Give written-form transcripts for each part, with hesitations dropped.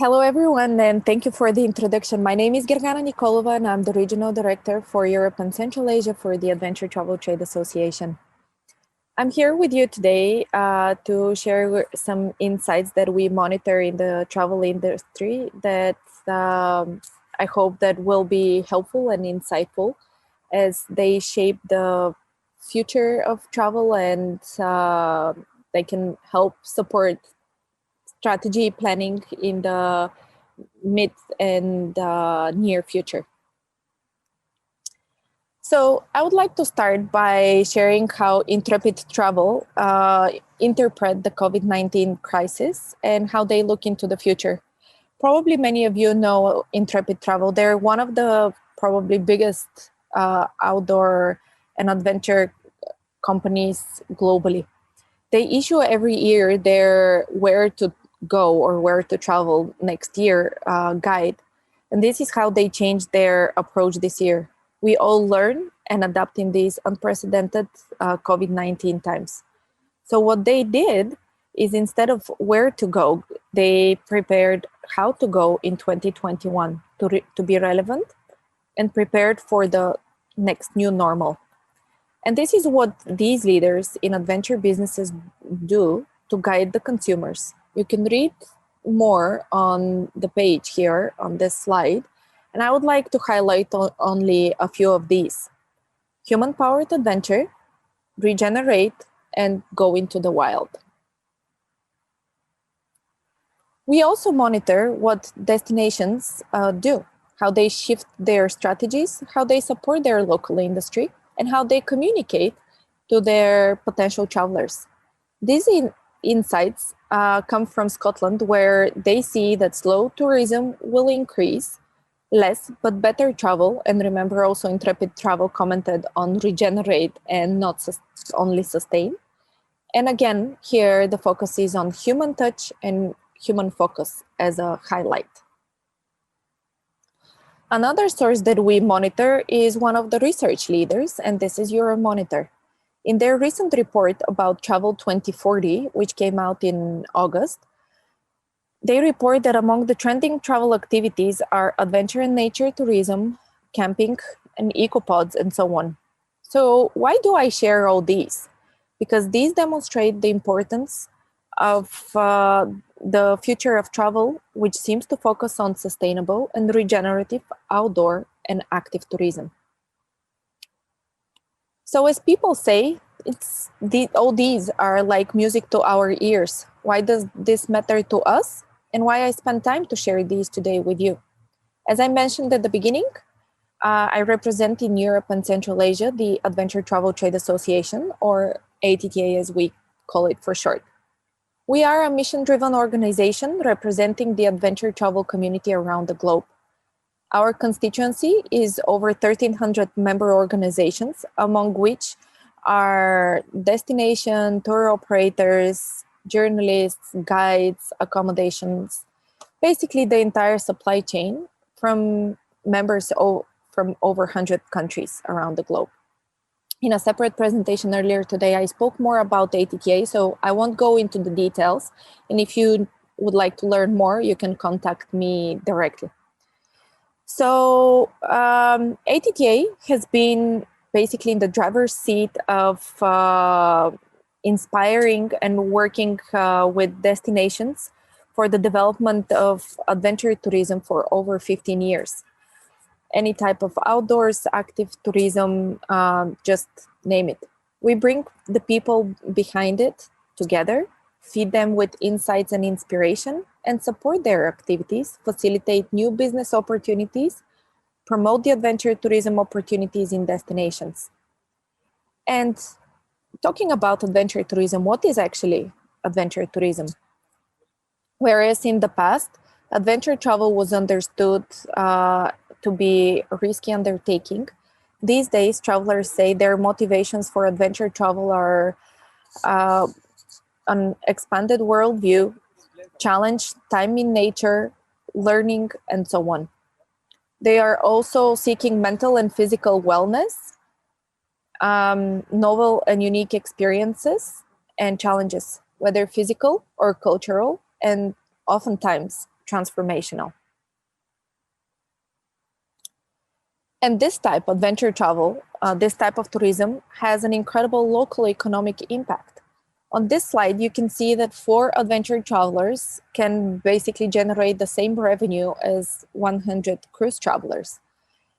Hello, everyone, and thank you for the introduction. My name is Gergana Nikolova, and I'm the Regional Director for Europe and Central Asia for the Adventure Travel Trade Association. I'm here with you today to share some insights that we monitor in the travel industry that I hope that will be helpful and insightful as they shape the future of travel and they can help support strategy planning in the mid and near future. So I would like to start by sharing how Intrepid Travel interpret the COVID-19 crisis and how they look into the future. Probably many of you know Intrepid Travel. They're one of the probably biggest outdoor and adventure companies globally. They issue every year their where to go or where to travel next year guide. And this is how they changed their approach this year. We all learn and adapt in these unprecedented COVID-19 times. So what they did is instead of where to go, they prepared how to go in 2021 to be relevant and prepared for the next new normal. And this is what these leaders in adventure businesses do to guide the consumers. You can read more on the page here on this slide, and I would like to highlight only a few of these. Human-powered adventure, regenerate, and go into the wild. We also monitor what destinations do, how they shift their strategies, how they support their local industry, and how they communicate to their potential travelers. These insights come from Scotland, where they see that slow tourism will increase, less but better travel. And remember also Intrepid Travel commented on regenerate and not only sustain. And again, here the focus is on human touch and human focus as a highlight. Another source that we monitor is one of the research leaders, and this is Euromonitor. In their recent report about Travel 2040, which came out in August, they report that among the trending travel activities are adventure and nature tourism, camping, and ecopods, and so on. So why do I share all these? Because these demonstrate the importance of the future of travel, which seems to focus on sustainable and regenerative outdoor and active tourism. So as people say, all these are like music to our ears. Why does this matter to us? And why I spend time to share these today with you? As I mentioned at the beginning, I represent in Europe and Central Asia the Adventure Travel Trade Association, or ATTA as we call it for short. We are a mission-driven organization representing the adventure travel community around the globe. Our constituency is over 1,300 member organizations, among which are destination, tour operators, journalists, guides, accommodations, basically the entire supply chain from members from over 100 countries around the globe. In a separate presentation earlier today, I spoke more about ATTA, so I won't go into the details. And if you would like to learn more, you can contact me directly. So ATTA has been basically in the driver's seat of inspiring and working with destinations for the development of adventure tourism for over 15 years. Any type of outdoors, active tourism, just name it. We bring the people behind it together, feed them with insights and inspiration, and support their activities, facilitate new business opportunities, promote the adventure tourism opportunities in destinations. And talking about adventure tourism, what is actually adventure tourism? Whereas in the past, adventure travel was understood to be a risky undertaking, these days travelers say their motivations for adventure travel are an expanded worldview, challenge, time in nature, learning, and so on. They are also seeking mental and physical wellness, novel and unique experiences and challenges, whether physical or cultural, and oftentimes transformational. And this type of venture travel, this type of tourism has an incredible local economic impact. On this slide, you can see that 4 adventure travelers can basically generate the same revenue as 100 cruise travelers.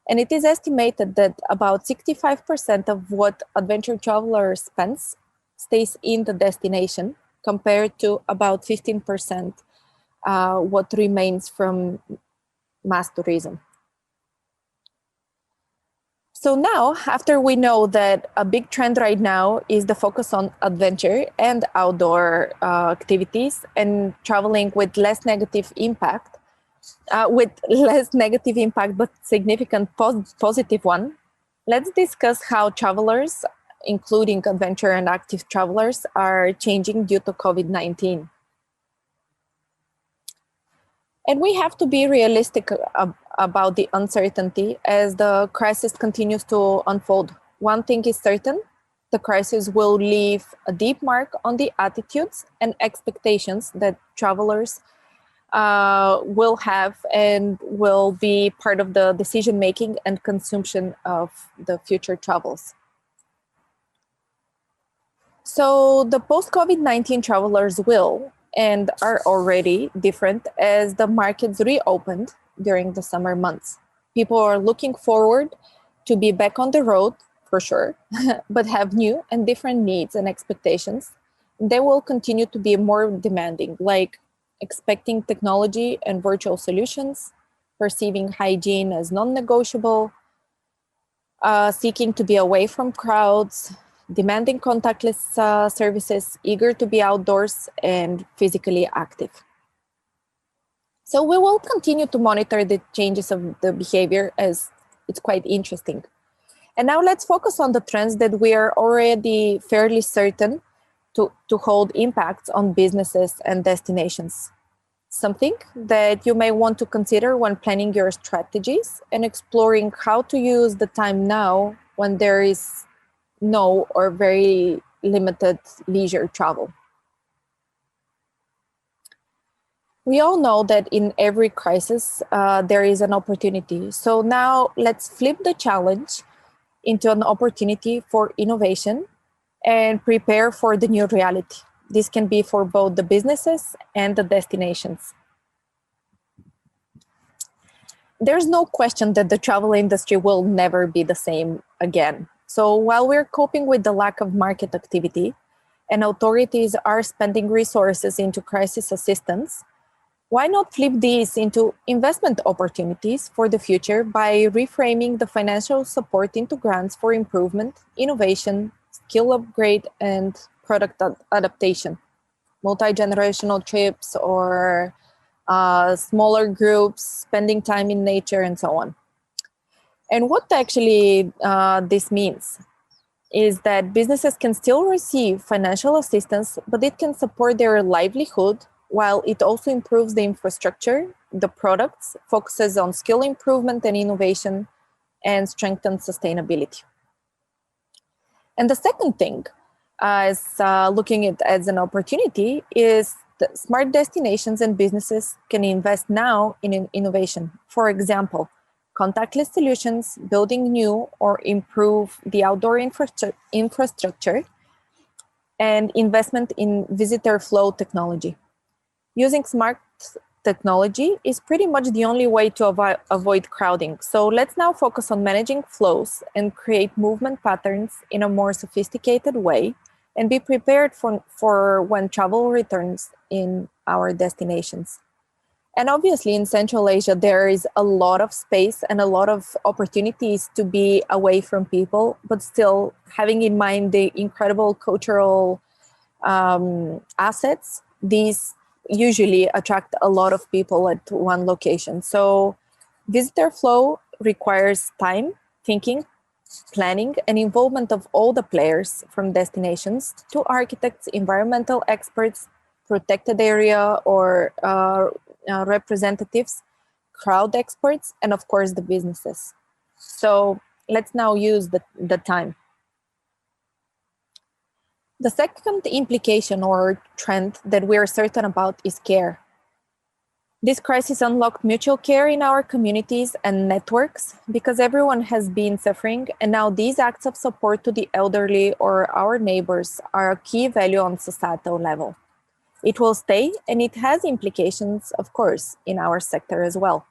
And it is estimated that about 65% of what adventure traveler spends stays in the destination, compared to about 15% what remains from mass tourism. So now, after we know that a big trend right now is the focus on adventure and outdoor activities and traveling with less negative impact, but significant positive one, let's discuss how travelers, including adventure and active travelers, are changing due to COVID-19. And we have to be realistic about the uncertainty as the crisis continues to unfold. One thing is certain: the crisis will leave a deep mark on the attitudes and expectations that travelers will have and will be part of the decision-making and consumption of the future travels. So the post-COVID-19 travelers will and are already different as the markets reopened during the summer months. People are looking forward to be back on the road for sure, but have new and different needs and expectations. They will continue to be more demanding, like expecting technology and virtual solutions, perceiving hygiene as non-negotiable, seeking to be away from crowds, demanding contactless services, eager to be outdoors and physically active. So we will continue to monitor the changes of the behavior, as it's quite interesting. And now let's focus on the trends that we are already fairly certain to hold impacts on businesses and destinations. Something that you may want to consider when planning your strategies and exploring how to use the time now when there is no or very limited leisure travel. We all know that in every crisis, there is an opportunity. So now let's flip the challenge into an opportunity for innovation and prepare for the new reality. This can be for both the businesses and the destinations. There's no question that the travel industry will never be the same again. So while we're coping with the lack of market activity and authorities are spending resources into crisis assistance, why not flip these into investment opportunities for the future by reframing the financial support into grants for improvement, innovation, skill upgrade, and product adaptation, multi-generational trips or smaller groups, spending time in nature, and so on. And what actually this means is that businesses can still receive financial assistance, but it can support their livelihood while it also improves the infrastructure, the products, focuses on skill improvement and innovation, and strengthens sustainability. And the second thing, is looking at it as an opportunity, is that smart destinations and businesses can invest now in innovation. For example, contactless solutions, building new or improve the outdoor infrastructure, and investment in visitor flow technology. Using smart technology is pretty much the only way to avoid crowding. So let's now focus on managing flows and create movement patterns in a more sophisticated way and be prepared for when travel returns in our destinations. And obviously in Central Asia, there is a lot of space and a lot of opportunities to be away from people, but still having in mind the incredible cultural assets. These usually attract a lot of people at one location. So visitor flow requires time, thinking, planning, and involvement of all the players, from destinations to architects, environmental experts, protected area or representatives, crowd experts, and of course the businesses. So let's now use the time. The second implication or trend that we are certain about is care. This crisis unlocked mutual care in our communities and networks because everyone has been suffering, and now these acts of support to the elderly or our neighbors are a key value on societal level. It will stay, and it has implications, of course, in our sector as well.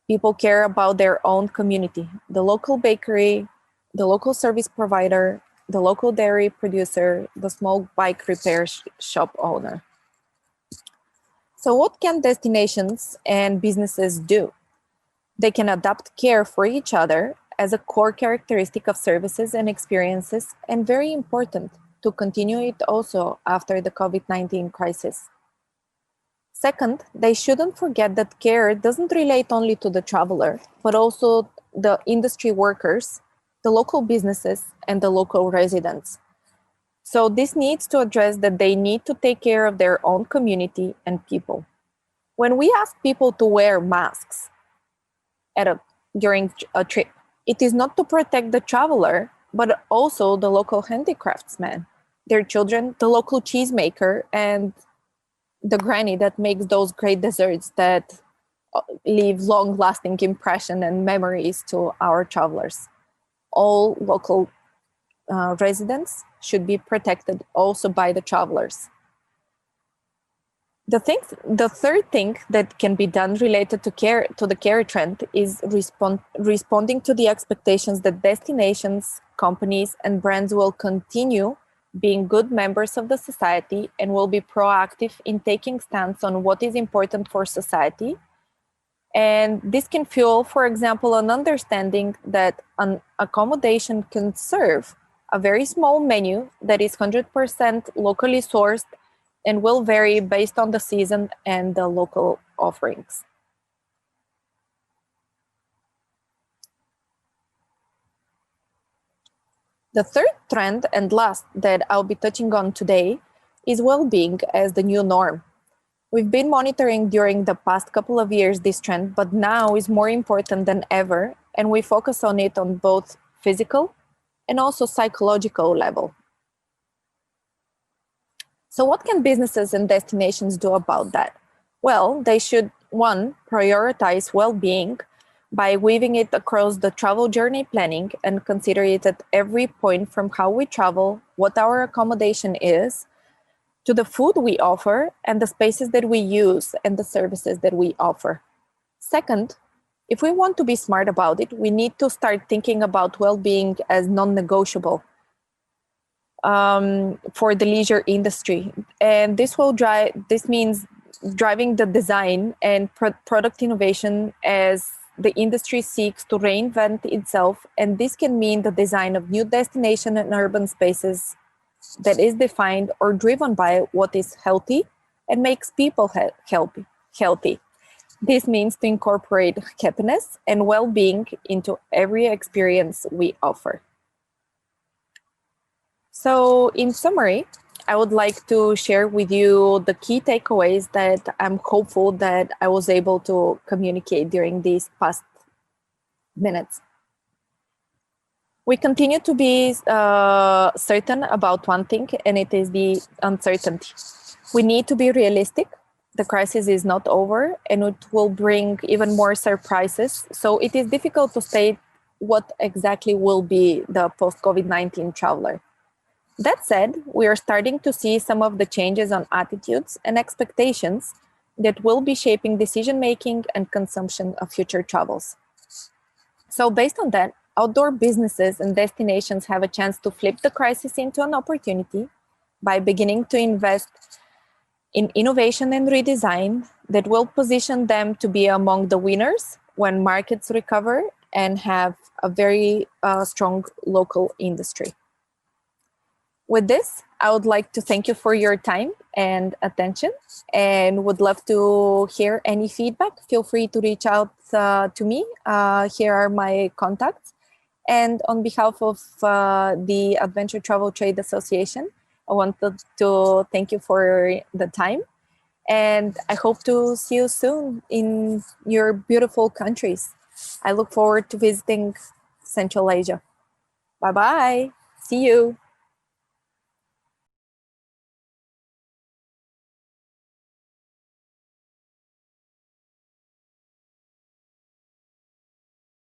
People care about their own community, the local bakery, the local service provider, the local dairy producer, the small bike repair shop owner. So what can destinations and businesses do? They can adapt care for each other as a core characteristic of services and experiences, and very important to continue it also after the COVID-19 crisis. Second, they shouldn't forget that care doesn't relate only to the traveler, but also the industry workers, the local businesses, and the local residents. So this needs to address that they need to take care of their own community and people. When we ask people to wear masks during a trip, it is not to protect the traveler, but also the local handicraftsman, their children, the local cheesemaker, and the granny that makes those great desserts that leave long-lasting impression and memories to our travelers. All local residents should be protected also by the travelers. The third thing that can be done related to the care trend is responding to the expectations that destinations, companies, and brands will continue being good members of the society and will be proactive in taking stance on what is important for society. And this can fuel, for example, an understanding that an accommodation can serve a very small menu that is 100% locally sourced and will vary based on the season and the local offerings. The third trend and last that I'll be touching on today is well-being as the new norm. We've been monitoring during the past couple of years this trend, but now is more important than ever, and we focus on it on both physical and also psychological level. So what can businesses and destinations do about that? Well, they should, one, prioritize well-being by weaving it across the travel journey planning and consider it at every point from how we travel, what our accommodation is, to the food we offer and the spaces that we use and the services that we offer. Second, if we want to be smart about it, we need to start thinking about well-being as non-negotiable for the leisure industry. And this means driving the design and product innovation as the industry seeks to reinvent itself. And this can mean the design of new destination and urban spaces that is defined or driven by what is healthy and makes people healthy. This means to incorporate happiness and well-being into every experience we offer. So in summary, I would like to share with you the key takeaways that I'm hopeful that I was able to communicate during these past minutes. We continue to be certain about one thing, and it is the uncertainty. We need to be realistic. The crisis is not over, and it will bring even more surprises. So it is difficult to state what exactly will be the post-COVID-19 traveler. That said, we are starting to see some of the changes on attitudes and expectations that will be shaping decision-making and consumption of future travels. So based on that, outdoor businesses and destinations have a chance to flip the crisis into an opportunity by beginning to invest in innovation and redesign that will position them to be among the winners when markets recover and have a very strong local industry. With this, I would like to thank you for your time and attention, and would love to hear any feedback. Feel free to reach out to me. Here are my contacts. And on behalf of the Adventure Travel Trade Association, I wanted to thank you for the time. And I hope to see you soon in your beautiful countries. I look forward to visiting Central Asia. Bye-bye. See you.